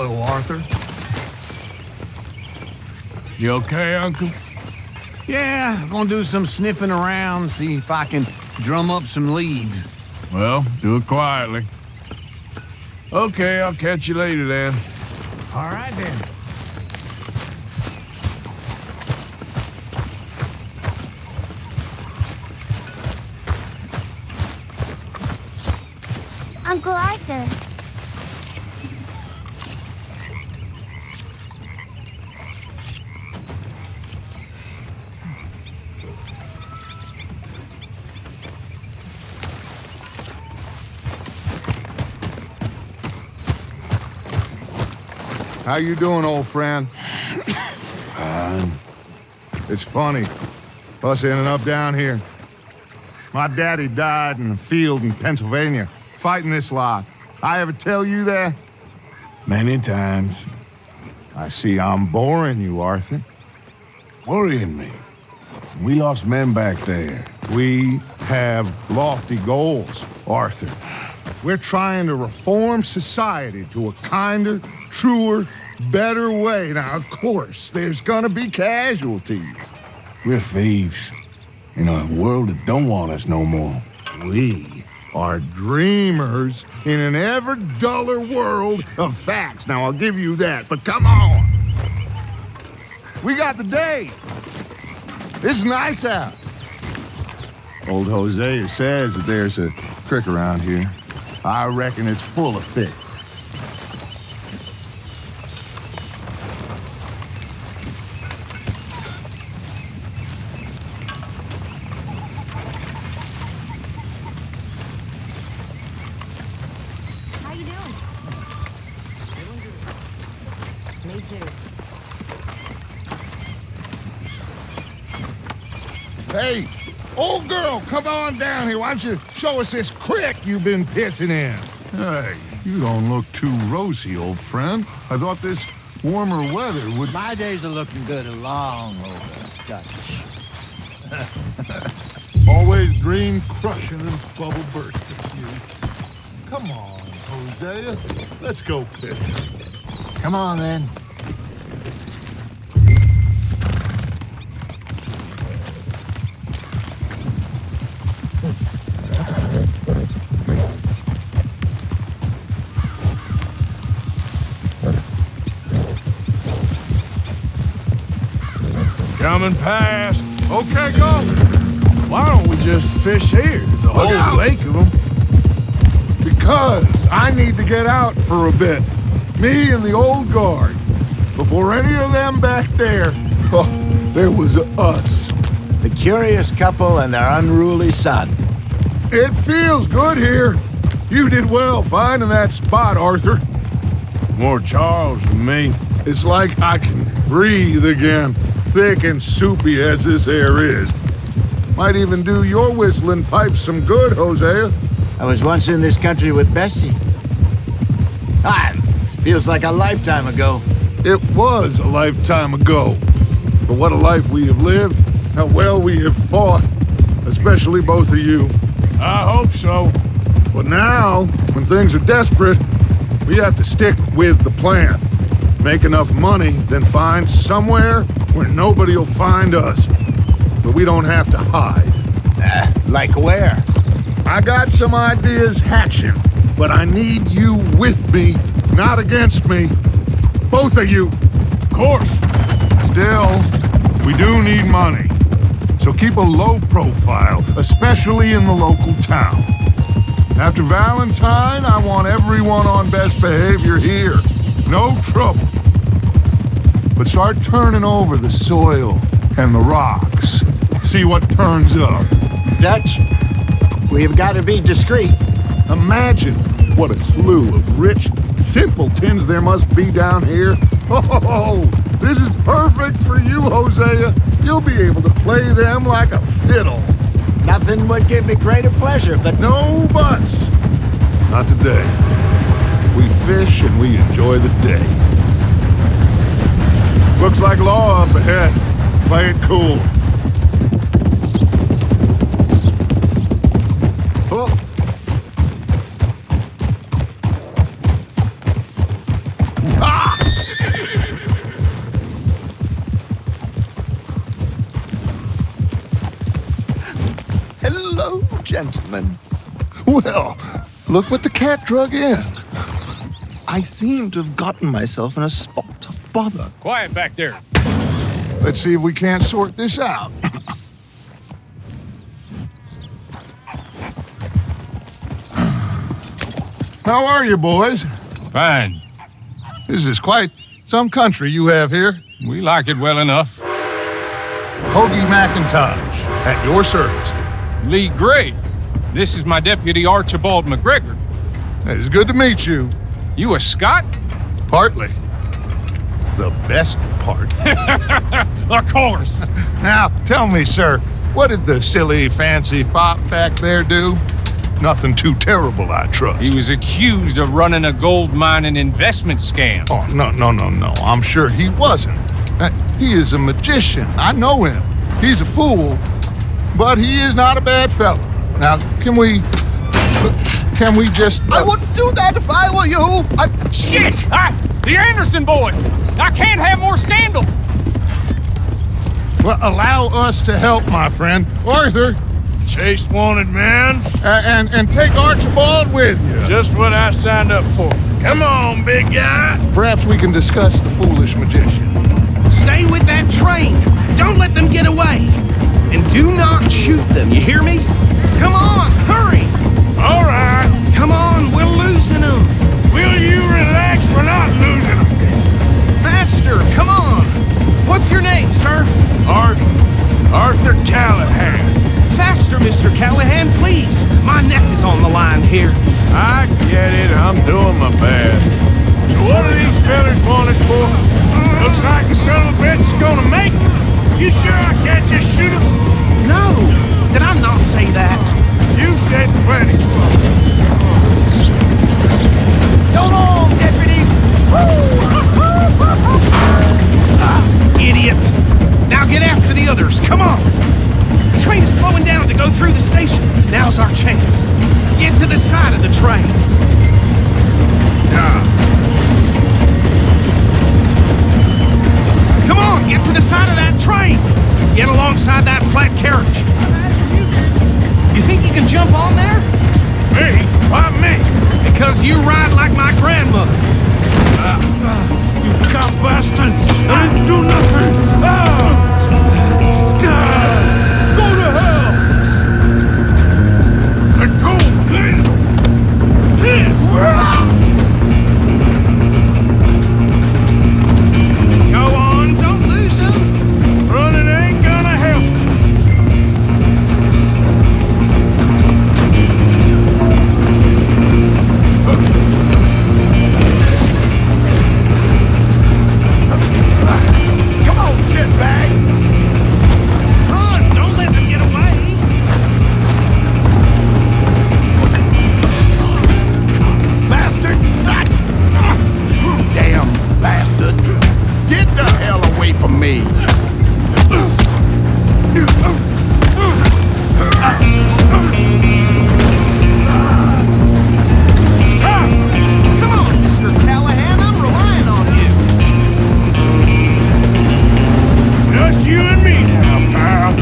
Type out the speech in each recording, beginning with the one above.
Hello, Arthur. You okay, Uncle? Yeah, I'm gonna do some sniffing around, see if I can drum up some leads. Well, do it quietly. Okay, I'll catch you later then. All right, then. Uncle Arthur. How you doing, old friend? Fine. It's funny, us ending up down here. My daddy died in the field in Pennsylvania, fighting this lot. I ever tell you that? Many times. I see I'm boring you, Arthur. Worrying me. We lost men back there. We have lofty goals, Arthur. We're trying to reform society to a kinder, truer, better way. Now, of course, there's gonna be casualties. We're thieves. In a world that don't want us no more. We are dreamers in an ever duller world of facts. Now, I'll give you that, but come on. We got the day. It's nice out. Old Hosea says that there's a creek around here. I reckon it's full of fish. How you doing? Me too. Hey, old girl, come on down here. Why don't you show us this creek you've been pissing in? Hey, you don't look too rosy, old friend. I thought this warmer weather would... My days are looking good along over Dutch. Always dream crushing and bubble bursting, you. Come on, Hosea. Let's go fishing. Come on, then. Coming past. Okay, go. Why don't we just fish here? There's a whole lake of them. Because I need to get out for a bit. Me and the old guard. Before any of them back there, there was us. The curious couple and their unruly son. It feels good here. You did well finding that spot, Arthur. More Charles than me. It's like I can breathe again, thick and soupy as this air is. Might even do your whistling pipes some good, Hosea. I was once in this country with Bessie. Feels like a lifetime ago. It was a lifetime ago. But what a life we have lived, how well we have fought, especially both of you. I hope so. But now, when things are desperate, we have to stick with the plan. Make enough money, then find somewhere where nobody will find us. But we don't have to hide. Like where? I got some ideas hatching, but I need you with me, not against me. Both of you. Of course. Still, we do need money. So keep a low profile, especially in the local town. After Valentine, I want everyone on best behavior here. No trouble. But start turning over the soil and the rocks. See what turns up. Dutch, we've got to be discreet. Imagine what a slew of rich simpletons there must be down here. Oh, this is perfect for you, Hosea. You'll be able to play them like a fiddle. Nothing would give me greater pleasure, but No buts. Not today. We fish and we enjoy the day. Looks like law up ahead. Play it cool. Oh, Ha! gentlemen. Well, look what the cat drug in. I seem to have gotten myself in a spot of bother. Quiet back there. Let's see if we can't sort this out. How are you, boys? Fine. This is quite some country you have here. We like it well enough. Hoagie McIntosh, at your service. Lee Gray. This is my deputy Archibald McGregor. It is good to meet you. You a Scot? Partly. The best part. Of course. Now, tell me, sir, what did the silly, fancy fop back there do? Nothing too terrible, I trust. He was accused of running a gold mining investment scam. Oh, no. I'm sure he wasn't. He is a magician. I know him. He's a fool, but he is not a bad fellow. Now, can we just... I wouldn't do that if I were you. Shit! The Anderson boys! I can't have more scandal! Well, allow us to help, my friend. Arthur, Chase wanted, man. and take Archibald with you. Just what I signed up for. Come on, big guy. Perhaps we can discuss the foolish magician. Stay with that train. Don't let them get away. And do not shoot them, you hear me? Come on, hurry. All right. Come on, we're losing them. Will you relax? We're not losing them. Faster, come on. What's your name, sir? Arthur Callahan. Faster, Mr. Callahan, please. My neck is on the line here. I get it. I'm doing my best. So what are these fellas wanted for? Looks like the son of a bitch is gonna make it. You sure I can't just shoot him? No, did I not say that? You said plenty. Go on, deputies! Idiot! Now get after the others, come on! The train is slowing down to go through the station. Now's our chance. Get to the side of the train. Come on, get to the side of that train! Get alongside that flat carriage. You think you can jump on there? Me? Why me? Because you ride like my grandmother. You cop bastard! I didn't do nothing! Go to hell! Let go! Go on, don't lose him. Running ain't gonna help. Come on, shitbag. Run, don't let them get away. Bastard! Damn bastard. Get the hell away from me. Stop! Come on, Mr. Callahan, I'm relying on you. Just you and me now, pal.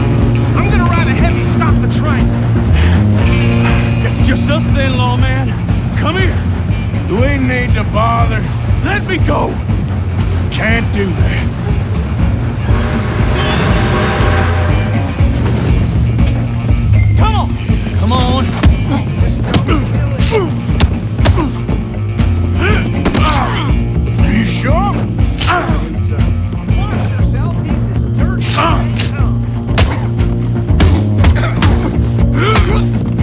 I'm gonna ride ahead and stop the train. It's just us then, lawman. Come here. We need to bother. Let me go. Can't do that. Come on! Come on! Are you sure? Watch yourself, he's as dirty as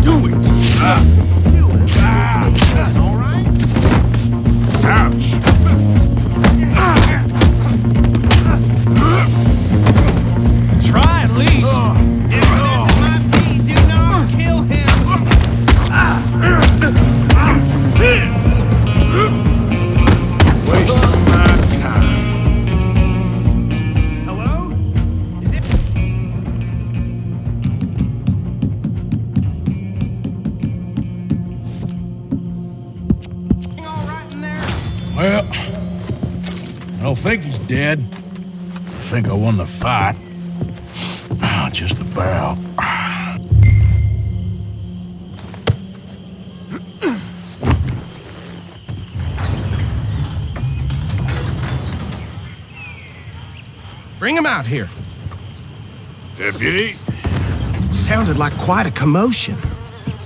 Do it. all right? Ouch. Try at least. Different as it might be, do not kill him. Wasting my time. Hello? Is it? All right in there? Well, I don't think he's dead. I think I won the fight. Just about. Bring him out here. Deputy, Sounded like quite a commotion.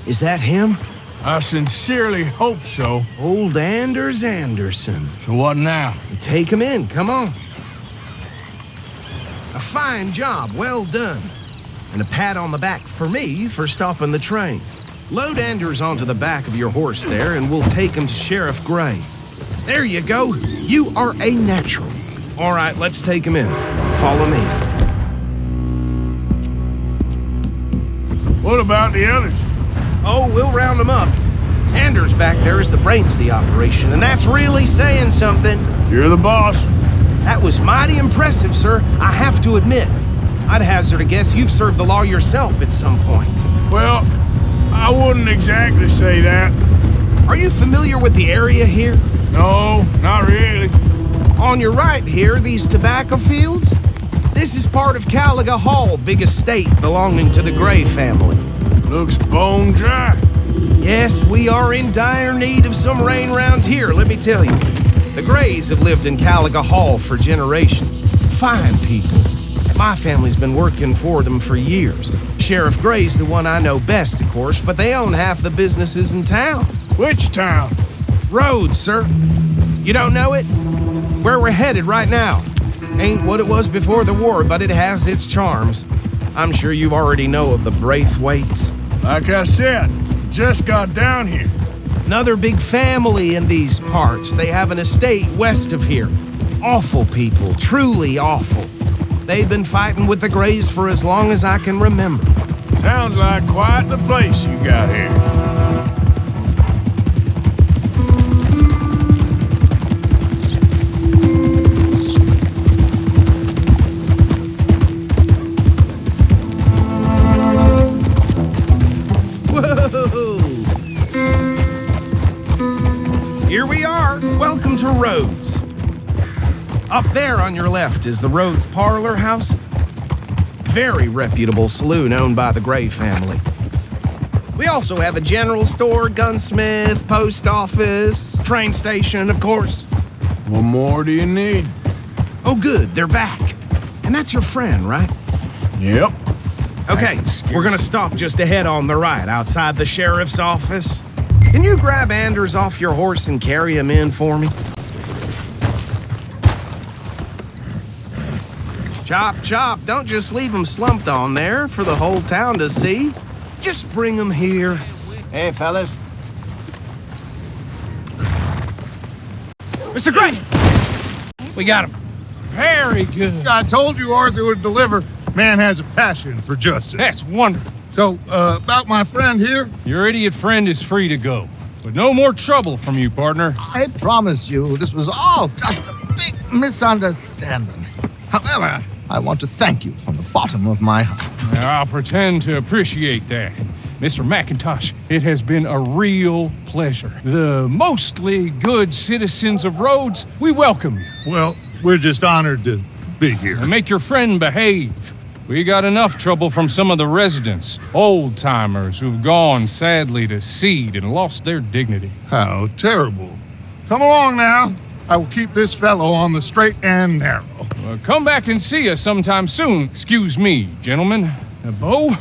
Is that him? I sincerely hope so. Old Anders Anderson. So what now? Take him in, come on. A fine job, well done. And a pat on the back for me for stopping the train. Load Anders onto the back of your horse there, and we'll take him to Sheriff Gray. There you go. You are a natural. All right, let's take him in. Follow me. What about the others? Oh, we'll round them up. Anders back there is the brains of the operation, and that's really saying something. You're the boss. That was mighty impressive, sir. I have to admit. I'd hazard a guess you've served the law yourself at some point. Well, I wouldn't exactly say that. Are you familiar with the area here? No, not really. On your right here, these tobacco fields? This is part of Caliga Hall, big estate belonging to the Gray family. Looks bone dry. Yes, we are in dire need of some rain round here, let me tell you. The Grays have lived in Caliga Hall for generations. Fine people. My family's been working for them for years. Sheriff Gray's the one I know best, of course, but they own half the businesses in town. Which town? Rhodes, sir. You don't know it? Where we're headed right now. Ain't what it was before the war, but it has its charms. I'm sure you already know of the Braithwaites. Like I said, just got down here. Another big family in these parts. They have an estate west of here. Awful people, truly awful. They've been fighting with the Grays for as long as I can remember. Sounds like quite the place you got here. Here we are. Welcome to Rhodes. Up there on your left is the Rhodes Parlor House. Very reputable saloon owned by the Gray family. We also have a general store, gunsmith, post office, train station, of course. What more do you need? Oh, good, they're back. And that's your friend, right? Yep. Okay, we're gonna stop just ahead on the right, outside the sheriff's office. Can you grab Anders off your horse and carry him in for me? Chop, chop, don't just leave him slumped on there for the whole town to see. Just bring him here. Hey, fellas. Mr. Gray! We got him. Very good. I told you Arthur would deliver. Man has a passion for justice. That's wonderful. So, about my friend here? Your idiot friend is free to go. But no more trouble from you, partner. I promise you this was all just a big misunderstanding. However, I want to thank you from the bottom of my heart. Now, I'll pretend to appreciate that. Mr. McIntosh, it has been a real pleasure. The mostly good citizens of Rhodes, we welcome you. Well, we're just honored to be here. And make your friend behave. We got enough trouble from some of the residents, old-timers who've gone, sadly, to seed and lost their dignity. How terrible. Come along now. I will keep this fellow on the straight and narrow. Come back and see us sometime soon. Excuse me, gentlemen. Bo,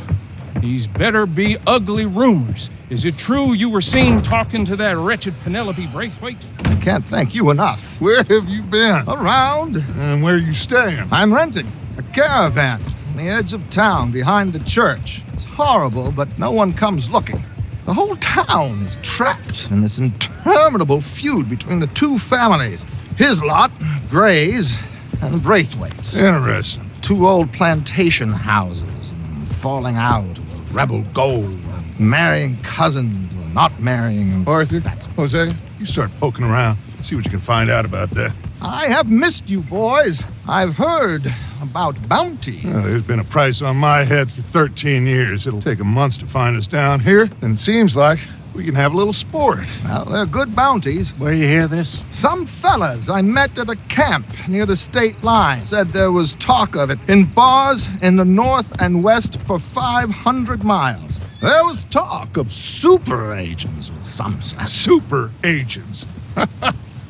these better be ugly rumors. Is it true you were seen talking to that wretched Penelope Braithwaite? I can't thank you enough. Where have you been? Around, And where you staying? I'm renting a caravan on the edge of town behind the church. It's horrible, but no one comes looking. The whole town is trapped in this interminable feud between the two families. His lot, Gray's, and Braithwaite's. Interesting. Two old plantation houses, and falling out over rebel gold, and marrying cousins or not marrying. Arthur, Jose, you start poking around. See what you can find out about that. I have missed you, boys. I've heard about bounty. There's been a price on my head for 13 years. It'll take 'em months to find us down here, and it seems like we can have a little sport. Well, they're good bounties. Where you hear this? Some fellas I met at a camp near the state line said there was talk of it in bars in the north and west for 500 miles. There was talk of super agents or some such. Super agents.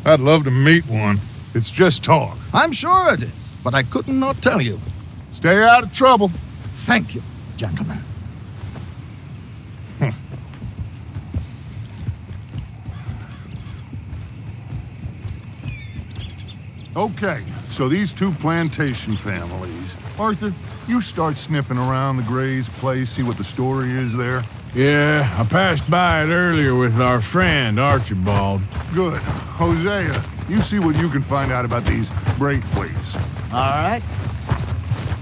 I'd love to meet one. It's just talk. I'm sure it is, but I could not tell you. Stay out of trouble. Thank you, gentlemen. Okay, so these two plantation families. Arthur, you start sniffing around the Gray's place, see what the story is there. Yeah, I passed by it earlier with our friend, Archibald. Good. Hosea, you see what you can find out about these Braithwaites. All right.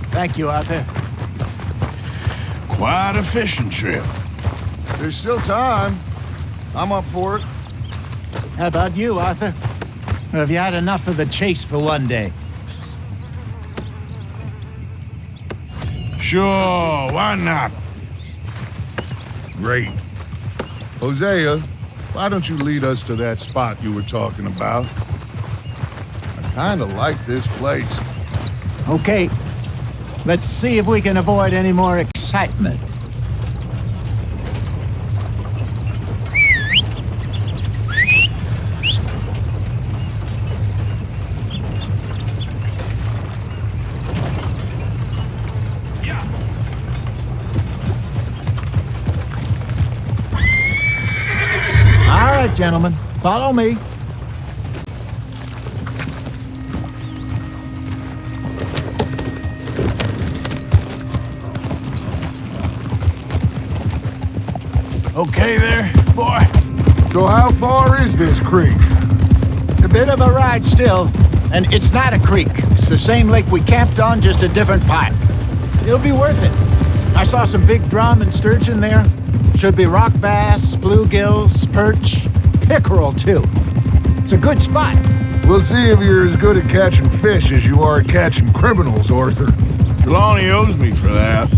Thank you, Arthur. Quite a fishing trip. There's still time. I'm up for it. How about you, Arthur? Or have you had enough of the chase for one day? Sure, why not? Great. Hosea, why don't you lead us to that spot you were talking about? I kind of like this place. Okay. Let's see if we can avoid any more excitement. All right, gentlemen, follow me. Okay there, boy? So how far is this creek? It's a bit of a ride still, and it's not a creek. It's the same lake we camped on, just a different pipe. It'll be worth it. I saw some big drum and sturgeon there. Should be rock bass, bluegills, perch, pickerel too. It's a good spot. We'll see if you're as good at catching fish as you are at catching criminals, Arthur. Trelawney owes me for that.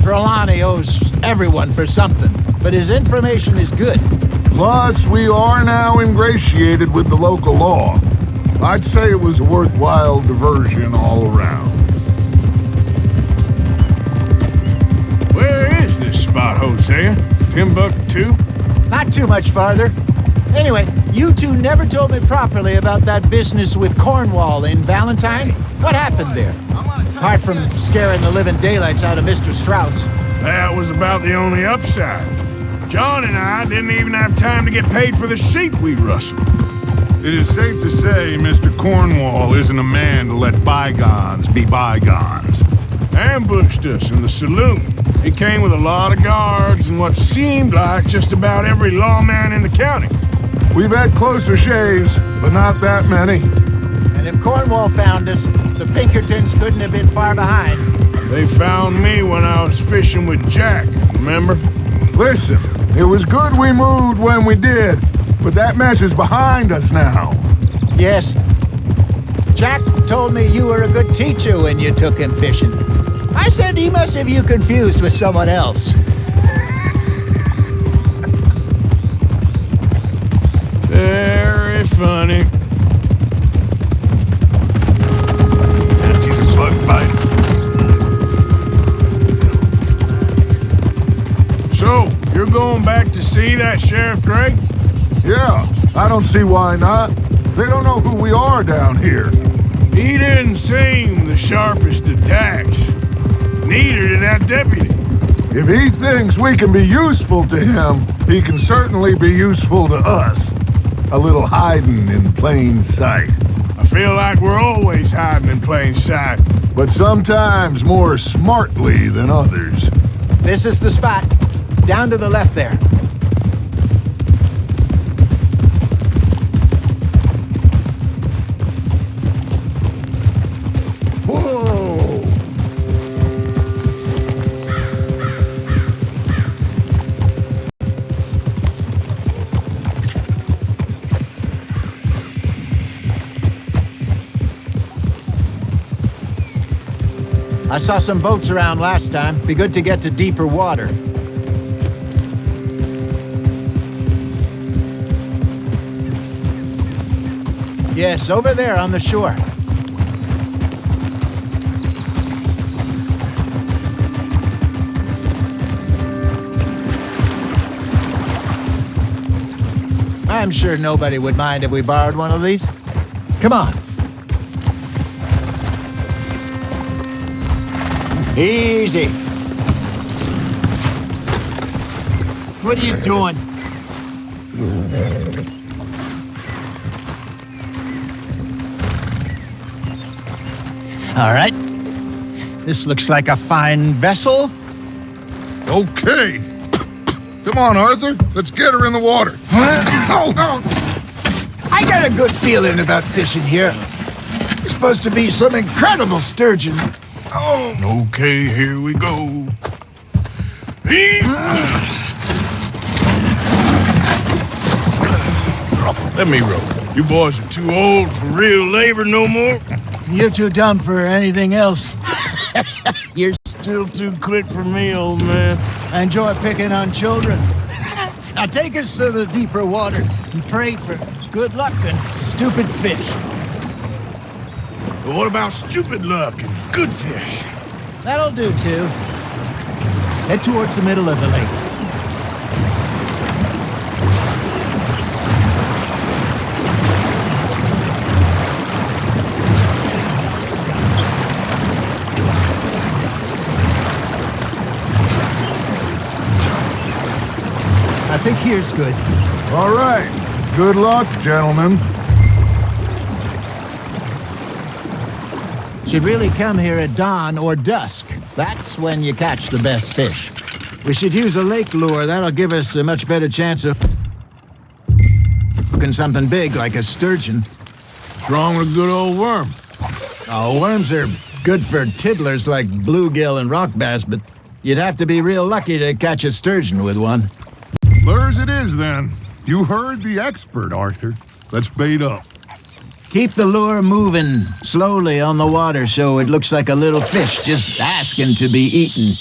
Trelawney owes everyone for something, but his information is good. Plus, we are now ingratiated with the local law. I'd say it was a worthwhile diversion all around. Where is this spot, Hosea? Timbuktu? Not too much farther. Anyway, you two never told me properly about that business with Cornwall in Valentine. What happened there? Apart from scaring the living daylights out of Mr. Strauss. That was about the only upside. John and I didn't even have time to get paid for the sheep we rustled. It is safe to say Mr. Cornwall isn't a man to let bygones be bygones. Ambushed us in the saloon. He came with a lot of guards and what seemed like just about every lawman in the county. We've had closer shaves, but not that many. And if Cornwall found us, the Pinkertons couldn't have been far behind. They found me when I was fishing with Jack, remember? Listen, it was good we moved when we did, but that mess is behind us now. Yes. Jack told me you were a good teacher when you took him fishing. I said he must have you confused with someone else. Very funny. That's either bug bite. So, you're going back to see that Sheriff Gray? Yeah, I don't see why not. They don't know who we are down here. He didn't seem the sharpest attacks. Neither did that deputy. If he thinks we can be useful to him, he can certainly be useful to us. A little hiding in plain sight. I feel like we're always hiding in plain sight. But sometimes more smartly than others. This is the spot. Down to the left there. Whoa! I saw some boats around last time. Be good to get to deeper water. Yes, over there on the shore. I'm sure nobody would mind if we borrowed one of these. Come on, Easy. What are you doing? All right. This looks like a fine vessel. Okay. Come on, Arthur. Let's get her in the water. I got a good feeling about fishing here. It's supposed to be some incredible sturgeon. Okay, here we go. Let me roll. You boys are too old for real labor no more. You're too dumb for anything else. You're still too quick for me, old man. I enjoy picking on children. Now take us to the deeper water and pray for good luck and stupid fish. But what about stupid luck and good fish? That'll do, too. Head towards the middle of the lake. I think here's good. All right. Good luck, gentlemen. Should really come here at dawn or dusk. That's when you catch the best fish. We should use a lake lure. That'll give us a much better chance of hooking something big like a sturgeon. What's wrong with a good old worm? Oh, worms are good for tiddlers like bluegill and rock bass, but you'd have to be real lucky to catch a sturgeon with one. Lures it is, then. You heard the expert, Arthur. Let's bait up. Keep the lure moving slowly on the water so it looks like a little fish just asking to be eaten.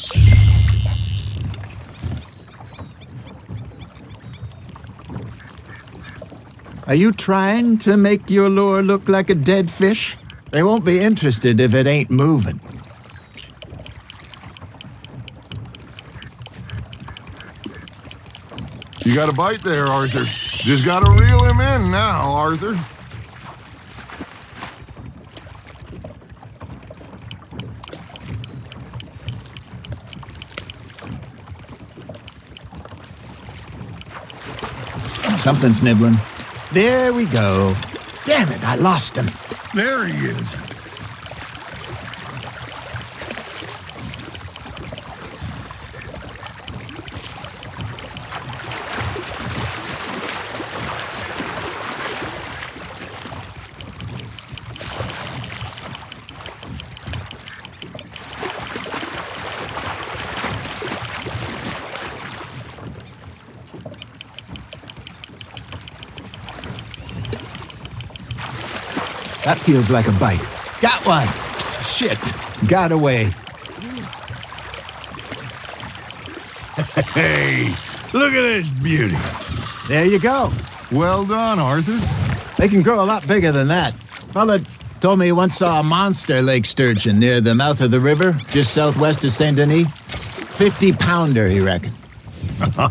Are you trying to make your lure look like a dead fish? They won't be interested if it ain't moving. You got a bite there, Arthur. Just gotta reel him in now, Arthur. Something's nibbling. There we go. Damn it, I lost him. There he is. That feels like a bite. Got one. Shit. Got away. Hey, look at this beauty. There you go. Well done, Arthur. They can grow a lot bigger than that. Fella told me he once saw a monster lake sturgeon near the mouth of the river, just southwest of Saint Denis. 50-pounder, he reckoned.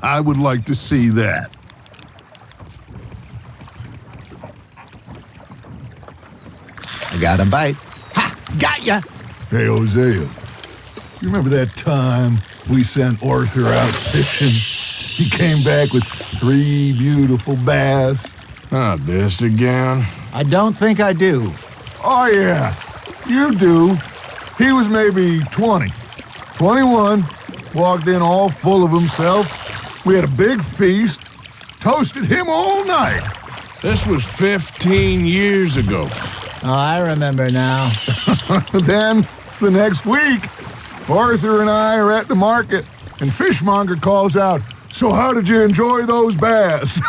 I would like to see that. I got a bite. Ha! Got ya! Hey, Hosea, you remember that time we sent Arthur out fishing? He came back with 3 beautiful bass. Not this again. I don't think I do. Oh, yeah, you do. He was maybe 20, 21, walked in all full of himself. We had a big feast, toasted him all night. This was 15 years ago. Oh, I remember now. Then, the next week, Arthur and I are at the market, and Fishmonger calls out, "So how did you enjoy those bass?"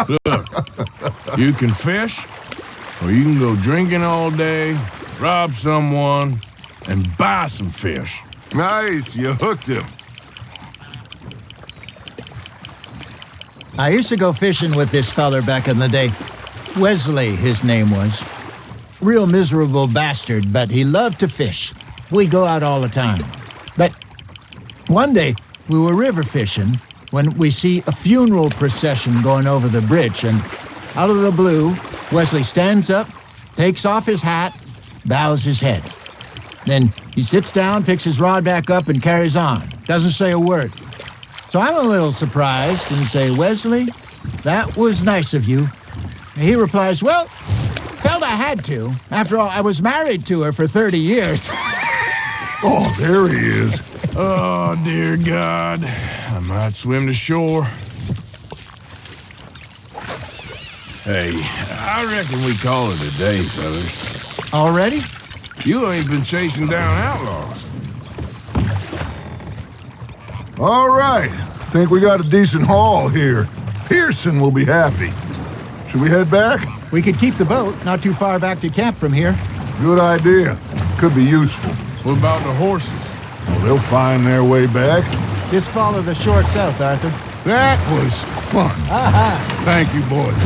Look, you can fish, or you can go drinking all day, rob someone, and buy some fish. Nice, you hooked him. I used to go fishing with this feller back in the day. Wesley, his name was. Real miserable bastard, but he loved to fish. We'd go out all the time. But one day, we were river fishing when we see a funeral procession going over the bridge, and out of the blue, Wesley stands up, takes off his hat, bows his head. Then He sits down, picks his rod back up, and carries on. Doesn't say a word. So I'm a little surprised and say, Wesley, that was nice of you. And he replies, well, felt I had to. After all, I was married to her for 30 years. Oh, there he is. Oh, dear God. I might swim to shore. Hey, I reckon we call it a day, fellas. Already? You ain't been chasing down outlaws. All right. Think we got a decent haul here. Pearson will be happy. Should we head back? We could keep the boat, not too far back to camp from here. Good idea. Could be useful. What about the horses? Well, they'll find their way back. Just follow the shore south, Arthur. That was fun. Thank you, boys.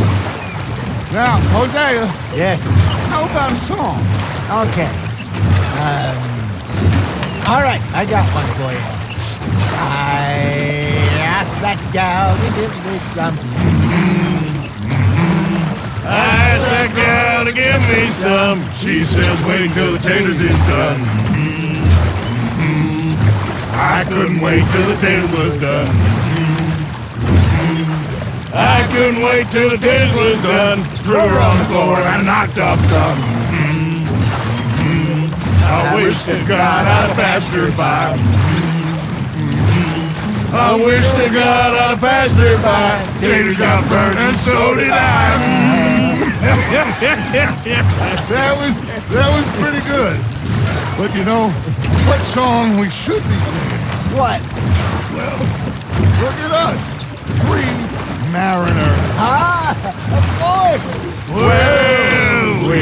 Now, Hosea, Yes. how about a song? Okay. All right, I got one for you. I asked that gal to give me some. I asked that gal to give me some. She says wait till the taters is done. I couldn't wait till the taters was done. I couldn't wait till the taters was done. Threw her on the floor and I knocked off some. I wish to God I'd passed her by. I wish to God I'd passed her by. Taters got burned and so did I. That was pretty good. But you know, what song we should be singing? What? Well, look at us. 3 mariners. Of course! Well, we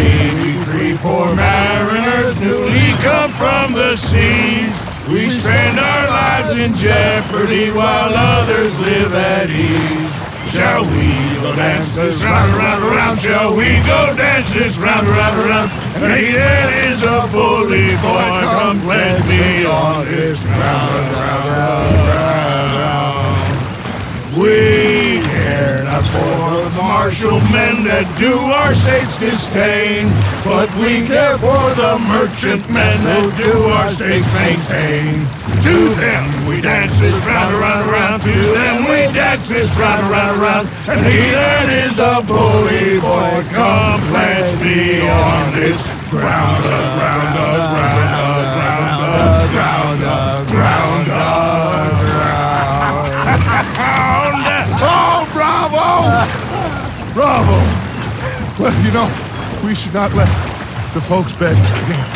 3 poor mariners newly come from the seas. We spend our lives in jeopardy while others live at ease. Shall we go dance this round, around, around? Shall we go dance this round, around, around? And he that is a bully boy, come pledge me on this round, round, round, round. We care not for the martial men that do our state's disdain, but we care for the merchant men that do our state's maintain. To them we dance this round, around, around. To them we dance this round, around, around. And he that is a bully boy, come pledge me on this ground, ground, ground, ground, ground, ground, ground. Oh, bravo! Bravo! Well, you know, we should not let the folks back at camp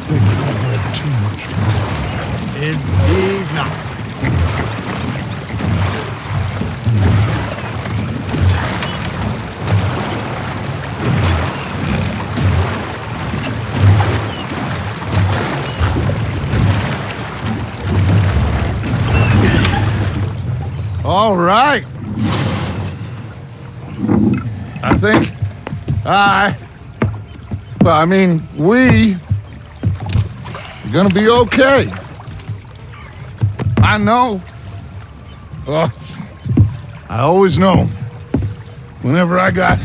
think that we had too much fun. Indeed not. All right. I think we are gonna be okay. I know. I always know. Whenever I got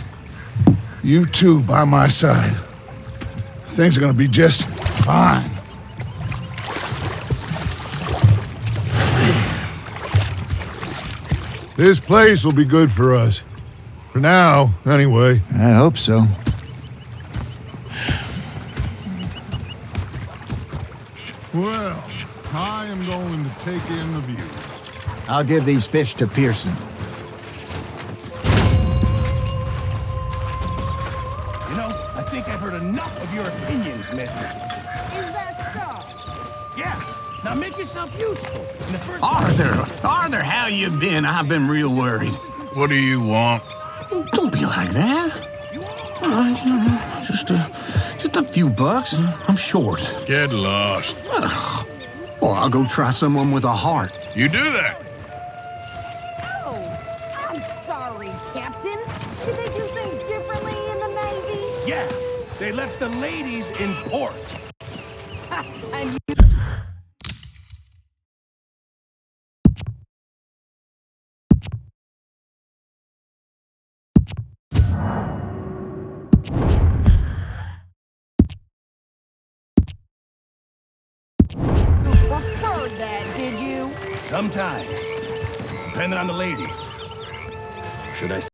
you two by my side, things are gonna be just fine. This place will be good for us. For now, anyway. I hope so. Well, I am going to take in the view. I'll give these fish to Pearson. You know, I think I've heard enough of your opinions, mister. Is that so? Yeah, now make yourself useful. In the first Arthur, how you been? I've been real worried. What do you want? Don't be like that. Just a few bucks. I'm short. Get lost. Well, I'll go try someone with a heart. You do that. Oh, I'm sorry, Captain. Did they do things differently in the Navy? Yeah, they left the ladies in port. And you afford that, did you? Sometimes. Depending on the ladies. Should I